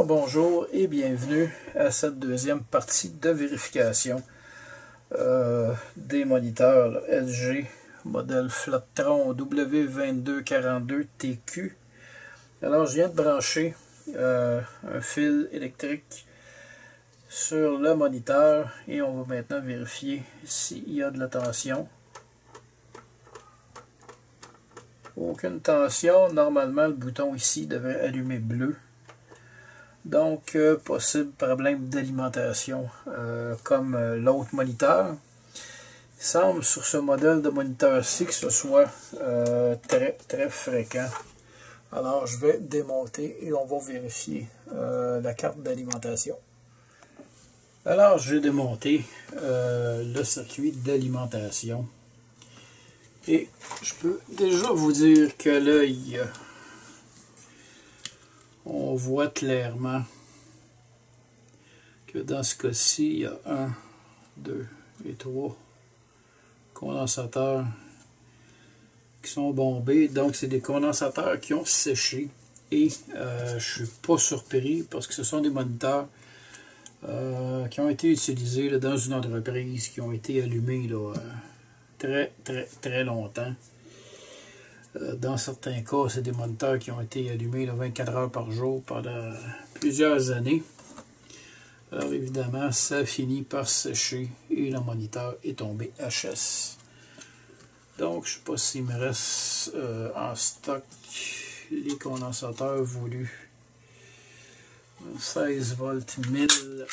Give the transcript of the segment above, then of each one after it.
Alors bonjour et bienvenue à cette deuxième partie de vérification des moniteurs LG modèle Flattron W2242TQ. Alors je viens de brancher un fil électrique sur le moniteur et on va maintenant vérifier s'il y a de la tension. Aucune tension, normalement le bouton ici devrait allumer bleu. Donc, possible problème d'alimentation comme l'autre moniteur. Il semble sur ce modèle de moniteur-ci que ce soit très fréquent. Alors, je vais démonter et on va vérifier la carte d'alimentation. Alors, j'ai démonté le circuit d'alimentation. Et je peux déjà vous dire que l'œil, on voit clairement que dans ce cas-ci, il y a 1, 2 et 3 condensateurs qui sont bombés. Donc, c'est des condensateurs qui ont séché. Et je ne suis pas surpris parce que ce sont des moniteurs qui ont été utilisés là, dans une entreprise, qui ont été allumés là, très longtemps. Dans certains cas, c'est des moniteurs qui ont été allumés là, 24 heures par jour pendant plusieurs années. Alors évidemment, ça finit par sécher et le moniteur est tombé HS. Donc, je ne sais pas s'il me reste en stock les condensateurs voulus. 16 volts 1000.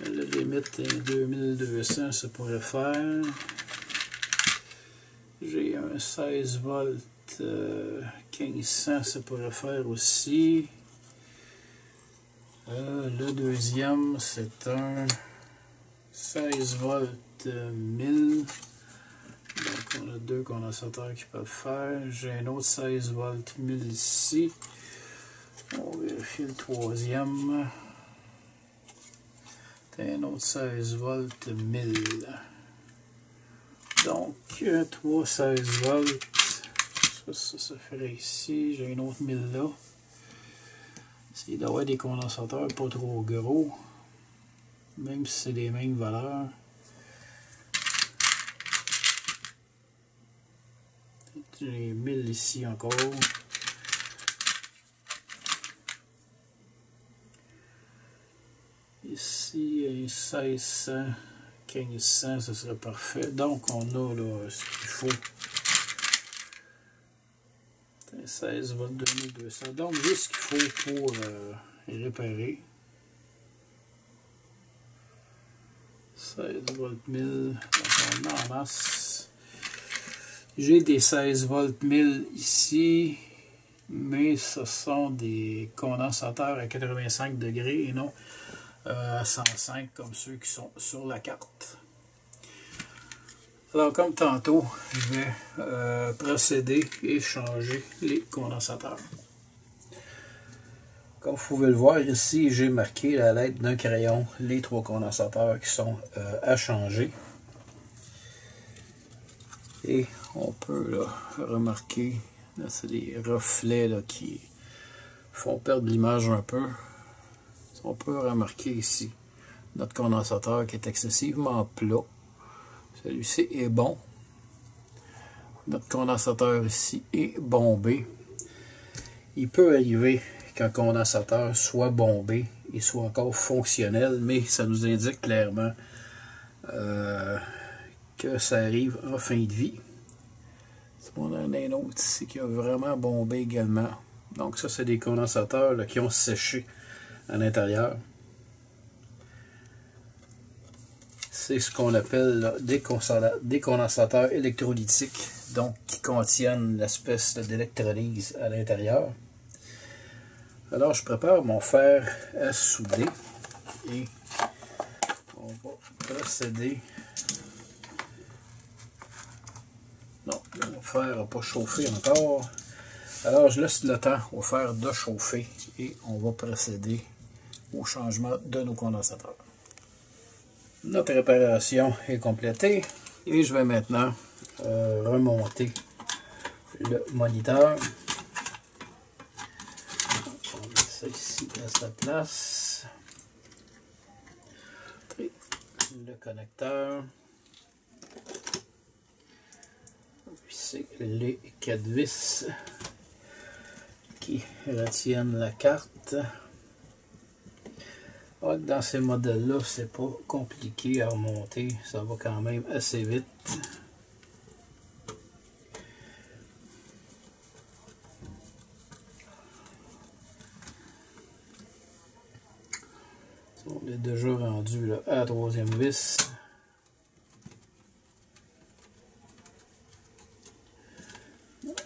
La limite est 2200, ça pourrait faire. J'ai un 16 volts 1500, ça pourrait faire aussi. Le deuxième, c'est un 16 volts 1000. Donc, on a deux condensateurs qui peuvent faire. J'ai un autre 16 volts 1000 ici. On va vérifier le troisième. Un autre 16 volts 1000. Donc, 3 16 volts. Ça ferait ici. J'ai un autre 1000 là. Il doit y avoir des condensateurs pas trop gros. Même si c'est les mêmes valeurs. J'ai 1000 ici encore. Ici, 1600, 1500, ce serait parfait. Donc, on a là ce qu'il faut. 16 volts 2200. Donc, j'ai ce qu'il faut pour réparer. 16 volts 1000. Donc, on a en masse. J'ai des 16 volts 1000 ici. Mais ce sont des condensateurs à 85 degrés et non à 105 comme ceux qui sont sur la carte. Alors comme tantôt, je vais procéder et changer les condensateurs. Comme vous pouvez le voir ici, j'ai marqué à l'aide d'un crayon les 3 condensateurs qui sont à changer. Et on peut là, remarquer, c'est des reflets là, qui font perdre l'image un peu. On peut remarquer ici notre condensateur qui est excessivement plat. Celui-ci est bon. Notre condensateur ici est bombé. Il peut arriver qu'un condensateur soit bombé et soit encore fonctionnel, mais ça nous indique clairement que ça arrive en fin de vie. On en a un autre ici qui a vraiment bombé également. Donc ça, c'est des condensateurs là, qui ont séché à l'intérieur. C'est ce qu'on appelle là, des condensateurs électrolytiques, donc qui contiennent l'espèce d'électrolyse à l'intérieur. Alors je prépare mon fer à souder et on va procéder. Non, mon fer n'a pas chauffé encore. Alors je laisse le temps au fer de chauffer et on va procéder au changement de nos condensateurs. Notre réparation est complétée et je vais maintenant remonter le moniteur. ça ici à sa place. Et le connecteur. C'est les 4 vis qui retiennent la carte. Dans ces modèles-là, c'est pas compliqué à remonter, ça va quand même assez vite. On est déjà rendu là, à la 3e vis.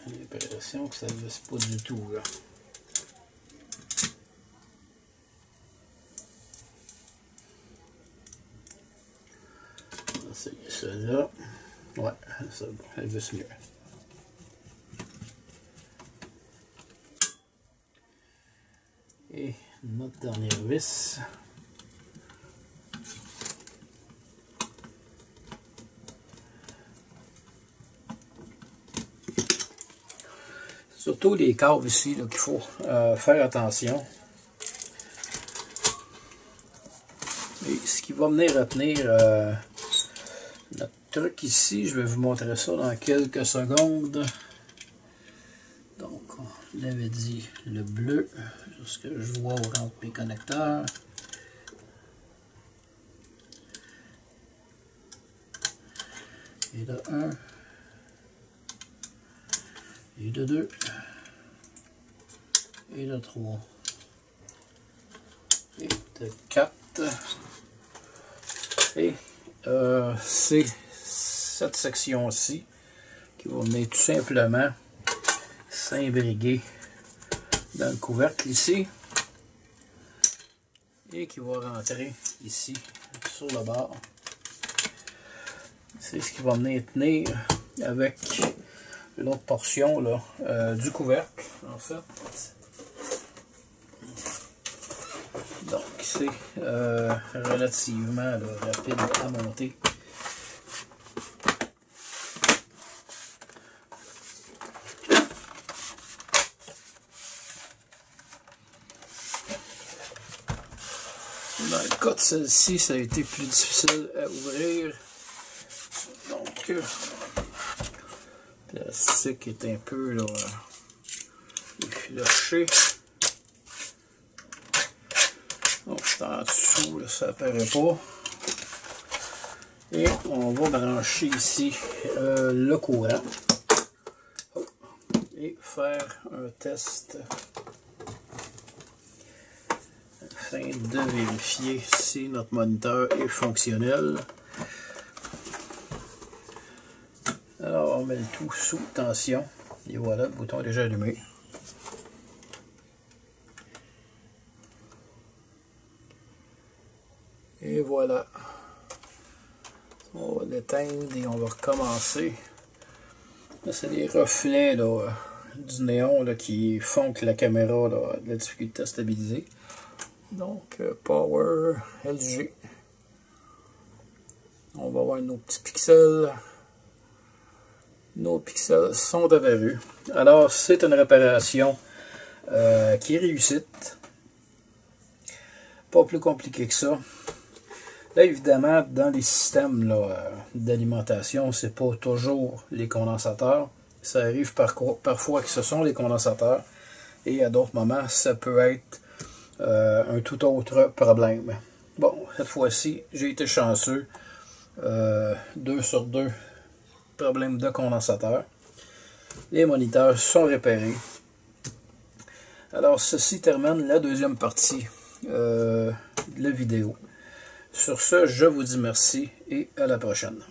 J'ai l'impression que ça ne visse pas du tout là. On va essayer celle-là. Ouais, c'est bon, elle visse mieux. Et notre dernière vis. Surtout les câbles ici qu'il faut faire attention. Et ce qui va venir retenir notre truc ici, je vais vous montrer ça dans quelques secondes. Donc, on l'avait dit, le bleu, ce que je vois entre mes connecteurs. Et de 1. Et de 2. Et de 3. Et de 4. Et c'est cette section-ci qui va venir tout simplement s'imbriguer dans le couvercle ici. Et qui va rentrer ici sur le bord. C'est ce qui va venir tenir avec l'autre portion là, du couvercle en fait. Donc c'est relativement là, rapide à monter. Dans le cas de celle-ci, ça a été plus difficile à ouvrir. Donc le plastique est un peu là, effiloché. Donc c'est en dessous, là, ça apparaît pas. Et on va brancher ici le courant. Et faire un test afin de vérifier si notre moniteur est fonctionnel. Alors on met le tout sous tension et voilà, le bouton est déjà allumé. Et voilà, on va l'éteindre et on va recommencer. Là c'est les reflets là, du néon là, qui font que la caméra là, a de la difficulté à stabiliser. Donc Power LG. On va voir nos petits pixels. Nos pixels sont apparus. Alors c'est une réparation qui est réussite. Pas plus compliqué que ça. Là évidemment dans les systèmes d'alimentation, c'est pas toujours les condensateurs. Ça arrive parfois que ce sont les condensateurs. Et à d'autres moments, ça peut être un tout autre problème. Bon, cette fois-ci, j'ai été chanceux. 2 sur 2 problèmes de condensateur. Les moniteurs sont réparés. Alors, ceci termine la deuxième partie de la vidéo. Sur ce, je vous dis merci et à la prochaine.